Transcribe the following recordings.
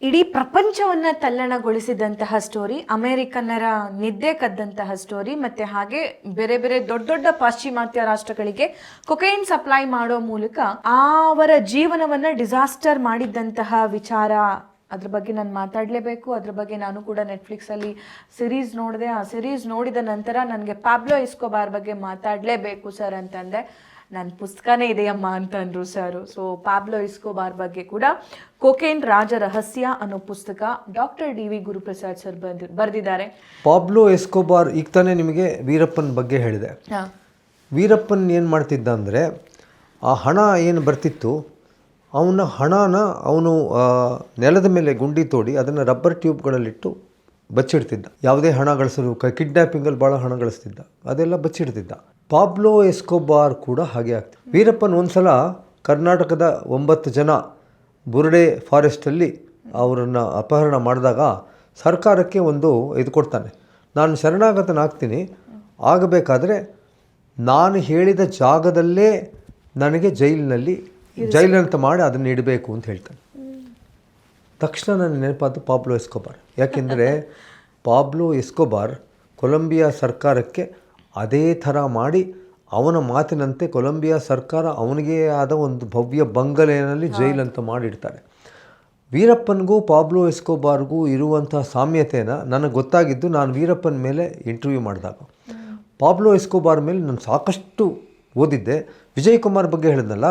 ಇಡೀ ಪ್ರಪಂಚವನ್ನ ತಲ್ಲಣಗೊಳಿಸಿದಂತಹ ಸ್ಟೋರಿ, ಅಮೆರಿಕನ್ನರ ನಿದ್ದೆ ಕದ್ದಂತಹ ಸ್ಟೋರಿ, ಮತ್ತೆ ಹಾಗೆ ಬೇರೆ ಬೇರೆ ದೊಡ್ಡ ದೊಡ್ಡ ಪಾಶ್ಚಿಮಾತ್ಯ ರಾಷ್ಟ್ರಗಳಿಗೆ ಕೊಕೈನ್ ಸಪ್ಲೈ ಮಾಡೋ ಮೂಲಕ ಅವರ ಜೀವನವನ್ನ ಡಿಸಾಸ್ಟರ್ ಮಾಡಿದ್ದಂತಹ ವಿಚಾರ. ಅದ್ರ ಬಗ್ಗೆ ನಾನು ಮಾತಾಡಲೇಬೇಕು. ಅದ್ರ ಬಗ್ಗೆ ನಾನು ಕೂಡ ನೆಟ್ಫ್ಲಿಕ್ಸ್ ಅಲ್ಲಿ ಸಿರೀಸ್ ನೋಡಿದೆ. ಆ ಸಿರೀಸ್ ನೋಡಿದ ನಂತರ ನನಗೆ ಪಾಬ್ಲೋ ಎಸ್ಕೋಬಾರ್ ಬಗ್ಗೆ ಮಾತಾಡಲೇಬೇಕು ಸರ್ ಅಂತಂದೆ. ನನ್ನ ಪುಸ್ತಕನೇ ಇದೆಯಮ್ಮ ಅಂತಂದ್ರು ಸರ್. ಸೊ ಪಾಬ್ಲೋ ಎಸ್ಕೋಬಾರ್ ಬಗ್ಗೆ ಕೂಡ ಕೊಕೇನ್ ರಾಜ ರಹಸ್ಯ ಅನ್ನೋ ಪುಸ್ತಕ ಡಾಕ್ಟರ್ ಡಿ.ವಿ. ಗುರುಪ್ರಸಾದ್ ಸರ್ ಬರೆದಿದ್ದಾರೆ. ಪಾಬ್ಲೋ ಎಸ್ಕೋಬಾರ್ ಈಗ ತಾನೇ ನಿಮಗೆ ವೀರಪ್ಪನ್ ಬಗ್ಗೆ ಹೇಳಿದೆ. ವೀರಪ್ಪನ್ ಏನು ಮಾಡ್ತಿದ್ದ ಅಂದರೆ, ಆ ಹಣ ಏನು ಬರ್ತಿತ್ತು ಅವನ ಹಣನ ಅವನು ನೆಲದ ಮೇಲೆ ಗುಂಡಿ ತೋಡಿ ಅದನ್ನು ರಬ್ಬರ್ ಟ್ಯೂಬ್ಗಳಲ್ಲಿಟ್ಟು ಬಚ್ಚಿಡ್ತಿದ್ದ. ಯಾವುದೇ ಹಣ ಗಳಿಸಲು ಕಿಡ್ನ್ಯಾಪಿಂಗಲ್ಲಿ ಭಾಳ ಹಣ ಗಳಿಸ್ತಿದ್ದ, ಅದೆಲ್ಲ ಬಚ್ಚಿಡ್ತಿದ್ದ. ಪಾಬ್ಲೋ ಎಸ್ಕೋಬಾರ್ ಕೂಡ ಹಾಗೆ ಆಗ್ತದೆ. ವೀರಪ್ಪನ್ ಒಂದು ಸಲ ಕರ್ನಾಟಕದ 9 ಜನ ಬುರ್ಡೆ ಫಾರೆಸ್ಟಲ್ಲಿ ಅವರನ್ನು ಅಪಹರಣ ಮಾಡಿದಾಗ ಸರ್ಕಾರಕ್ಕೆ ಒಂದು ಇದು ಕೊಡ್ತಾನೆ, ನಾನು ಶರಣಾಗತನಾಗ್ತೀನಿ, ಆಗಬೇಕಾದ್ರೆ ನಾನು ಹೇಳಿದ ಜಾಗದಲ್ಲೇ ನನಗೆ ಜೈಲಂತ ಮಾಡಿ ಅದನ್ನು ಇಡಬೇಕು ಅಂತ ಹೇಳ್ತಾನೆ. ತಕ್ಷಣ ನನ್ನ ನೆನಪಾದ ಪಾಬ್ಲೋ ಎಸ್ಕೋಬಾರ್. ಯಾಕೆಂದರೆ ಪಾಬ್ಲೋ ಎಸ್ಕೋಬಾರ್ ಕೊಲಂಬಿಯಾ ಸರ್ಕಾರಕ್ಕೆ ಅದೇ ಥರ ಮಾಡಿ ಅವನ ಮಾತಿನಂತೆ ಕೊಲಂಬಿಯಾ ಸರ್ಕಾರ ಅವನಿಗೇ ಆದ ಒಂದು ಭವ್ಯ ಬಂಗಲೆಯಲ್ಲಿ ಜೈಲಂತ ಮಾಡಿಡ್ತಾರೆ. ವೀರಪ್ಪನಿಗೂ ಪಾಬ್ಲೋ ಎಸ್ಕೋಬಾರ್ಗೂ ಇರುವಂಥ ಸಾಮ್ಯತೆಯನ್ನು ನನಗೆ ಗೊತ್ತಾಗಿದ್ದು ನಾನು ವೀರಪ್ಪನ ಮೇಲೆ ಇಂಟರ್ವ್ಯೂ ಮಾಡಿದಾಗ. ಪಾಬ್ಲೋ ಎಸ್ಕೋಬಾರ್ ಮೇಲೆ ನಾನು ಸಾಕಷ್ಟು ಓದಿದ್ದೆ. ವಿಜಯ್ ಕುಮಾರ್ ಬಗ್ಗೆ ಹೇಳಿದ್ನಲ್ಲ,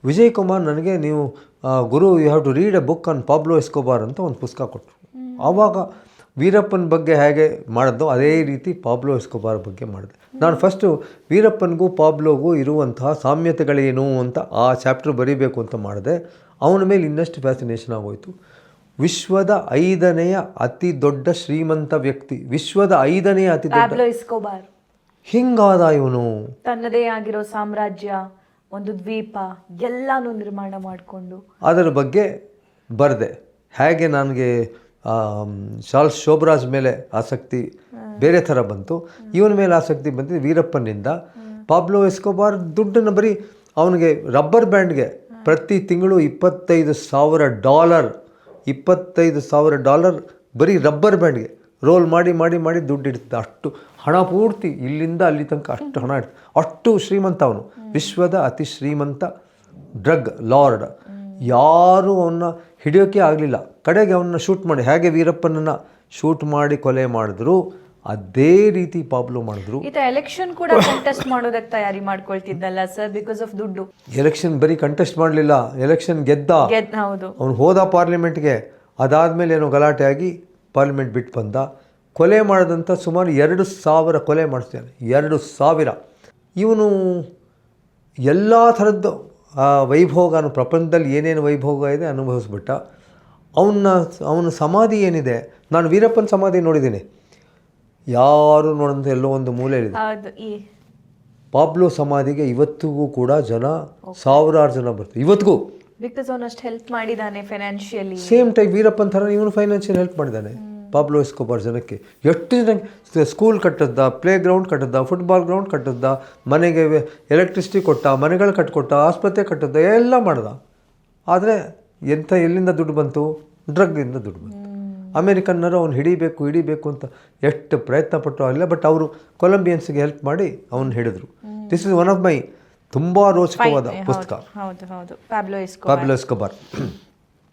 ವಿಜಯ್ ಕುಮಾರ್ ನನಗೆ ನೀವು ಗುರು you have to read a book on Pablo Escobar ಅಂತ ಒಂದು ಪುಸ್ತಕ ಕೊಟ್ಟರು. ಆವಾಗ ವೀರಪ್ಪನ ಬಗ್ಗೆ ಹೇಗೆ ಮಾಡಿದ್ದೋ ಅದೇ ರೀತಿ ಪಾಬ್ಲೋ ಎಸ್ಕೋಬಾರ್ ಬಗ್ಗೆ ಮಾಡಿದೆ. ನಾನು ಫಸ್ಟು ವೀರಪ್ಪನಿಗೂ ಪಾಬ್ಲೋಗೂ ಇರುವಂತಹ ಸಾಮ್ಯತೆಗಳೇನು ಅಂತ ಆ ಚಾಪ್ಟರ್ ಬರೀಬೇಕು ಅಂತ ಮಾಡಿದೆ. ಅವನ ಮೇಲೆ ಇನ್ನಷ್ಟು ಫ್ಯಾಸಿನೇಷನ್ ಆಗೋಯಿತು. ವಿಶ್ವದ 5ನೇ ಅತಿ ದೊಡ್ಡ ಶ್ರೀಮಂತ ವ್ಯಕ್ತಿ, ವಿಶ್ವದ 5ನೇ ಅತಿ ದೊಡ್ಡ, ಹಿಂಗಾದ ಇವನು. ತನ್ನದೇ ಆಗಿರೋ ಸಾಮ್ರಾಜ್ಯ, ಒಂದು ದ್ವೀಪ ಎಲ್ಲಾನು ನಿರ್ಮಾಣ ಮಾಡಿಕೊಂಡು ಅದರ ಬಗ್ಗೆ ಬರೆದೆ. ಹೇಗೆ ನನಗೆ ಚಾರ್ಲ್ಸ್ ಶೋಭರಾಜ್ ಮೇಲೆ ಆಸಕ್ತಿ ಬೇರೆ ಥರ ಬಂತು, ಇವನ ಮೇಲೆ ಆಸಕ್ತಿ ಬಂದಿದ್ದು ವೀರಪ್ಪನಿಂದ. ಪಾಬ್ಲೋ ಎಸ್ಕೋಬಾರ್ ದುಡ್ಡನ್ನು ಬರೀ ಅವನಿಗೆ ರಬ್ಬರ್ ಬ್ಯಾಂಡ್ಗೆ ಪ್ರತಿ ತಿಂಗಳು $25,000 ಬರೀ ರಬ್ಬರ್ ಬ್ಯಾಂಡ್ಗೆ ರೋಲ್ ಮಾಡಿ ಮಾಡಿ ಮಾಡಿ ದುಡ್ಡು ಇಡ್ತಿದ್ದ. ಅಷ್ಟು ಹಣ ಪೂರ್ತಿ ಇಲ್ಲಿಂದ ಅಲ್ಲಿ ತನಕ ಅಷ್ಟು ಹಣ ಇಡ್ತ, ಅಷ್ಟು ಶ್ರೀಮಂತ ಅವನು. ವಿಶ್ವದ ಅತಿ ಶ್ರೀಮಂತ ಡ್ರಗ್ ಲಾರ್ಡ್. ಯಾರೂ ಅವನ್ನ ಹಿಡಿಯೋಕ್ಕೆ ಆಗಲಿಲ್ಲ. ಕಡೆಗೆ ಅವನ್ನ ಶೂಟ್ ಮಾಡಿ, ಹೇಗೆ ವೀರಪ್ಪನನ್ನು ಶೂಟ್ ಮಾಡಿ ಕೊಲೆ ಮಾಡಿದ್ರು ಅದೇ ರೀತಿ ಪಾಬ್ಲೋ ಮಾಡಿದ್ರು. ಎಲೆಕ್ಷನ್ ಕೂಡ ಕಂಟೆಸ್ಟ್ ಮಾಡೋದಕ್ಕೆ ತಯಾರಿ ಮಾಡ್ಕೊಳ್ತಿದ್ದಲ್ಲ ಸರ್, ಬಿಕಾಸ್ ಆಫ್ ದುಡ್ಡು. ಎಲೆಕ್ಷನ್ ಬರೀ ಕಂಟೆಸ್ಟ್ ಮಾಡಲಿಲ್ಲ, ಎಲೆಕ್ಷನ್ ಗೆದ್ದ. ಹೌದು, ಅವನು ಹೋದ ಪಾರ್ಲಿಮೆಂಟ್ಗೆ. ಅದಾದಮೇಲೆ ಏನೋ ಗಲಾಟೆ ಆಗಿ ಪಾರ್ಲಿಮೆಂಟ್ ಬಿಟ್ಟು ಬಂದ. ಕೊಲೆ ಮಾಡಿದಂಥ ಸುಮಾರು 2,000 ಕೊಲೆ ಮಾಡಿಸ್ತಾನೆ. 2,000. ಇವನು ಎಲ್ಲ ಥರದ್ದು ವೈಭೋಗನು, ಪ್ರಪಂಚದಲ್ಲಿ ಏನೇನು ವೈಭೋಗ ಇದೆ ಅನುಭವಿಸ್ಬಿಟ್ಟ. ಅವನ ಸಮಾಧಿ ಏನಿದೆ, ನಾನು ವೀರಪ್ಪನ ಸಮಾಧಿ ನೋಡಿದ್ದೀನಿ, ಯಾರು ನೋಡಂತ ಎಲ್ಲೋ ಒಂದು ಮೂಲೆಯಲ್ಲಿದೆ. ಪಾಬ್ಲೋ ಸಮಾಧಿಗೆ ಇವತ್ತಿಗೂ ಕೂಡ ಸಾವಿರಾರು ಜನ ಬರ್ತಾರೆ ಇವತ್ತಿಗೂ. ಬಿಕಾಸ್ ಅವನಷ್ಟು ಹೆಲ್ಪ್ ಮಾಡಿದ್ದಾನೆ ಫೈನಾನ್ಷಿಯಲಿ. ಸೇಮ್ ಟೈಮ್ ವೀರಪ್ಪನ್ ಥರ ಇವನು ಫೈನಾನ್ಷಿಯಲ್ ಹೆಲ್ಪ್ ಮಾಡಿದ್ದಾನೆ ಪಾಬ್ಲೋ ಎಸ್ಕೋಬಾರ್ ಜನಕ್ಕೆ. ಎಷ್ಟು ಜನ ಸ್ಕೂಲ್ ಕಟ್ಟಿದ್ದ, ಪ್ಲೇ ಗ್ರೌಂಡ್ ಕಟ್ಟಿದ್ದ, ಫುಟ್ಬಾಲ್ ಗ್ರೌಂಡ್ ಕಟ್ಟಿದ್ದ, ಮನೆಗೆ ಎಲೆಕ್ಟ್ರಿಸಿಟಿ ಕೊಟ್ಟ, ಮನೆಗಳು ಕಟ್ಟಿಕೊಟ್ಟ, ಆಸ್ಪತ್ರೆ ಕಟ್ಟಿದ್ದ, ಎಲ್ಲ ಮಾಡ್ದ. ಆದರೆ ಎಲ್ಲಿಂದ ದುಡ್ಡು ಬಂತು? ಡ್ರಗ್ಗಿಂದ ದುಡ್ಡು ಬಂತು. ಅಮೇರಿಕನ್ನರು ಅವ್ನು ಹಿಡಿಬೇಕು ಅಂತ ಎಷ್ಟು ಪ್ರಯತ್ನ ಪಟ್ಟರು ಅಲ್ಲ, ಬಟ್ ಅವರು ಕೊಲಂಬಿಯನ್ಸ್ಗೆ ಹೆಲ್ಪ್ ಮಾಡಿ ಅವನು ಹಿಡಿದ್ರು. This is one of my ತುಂಬ ರೋಚಕವಾದ ಪುಸ್ತಕ, ಪಾಬ್ಲೋ ಎಸ್ಕೋಬಾರ್.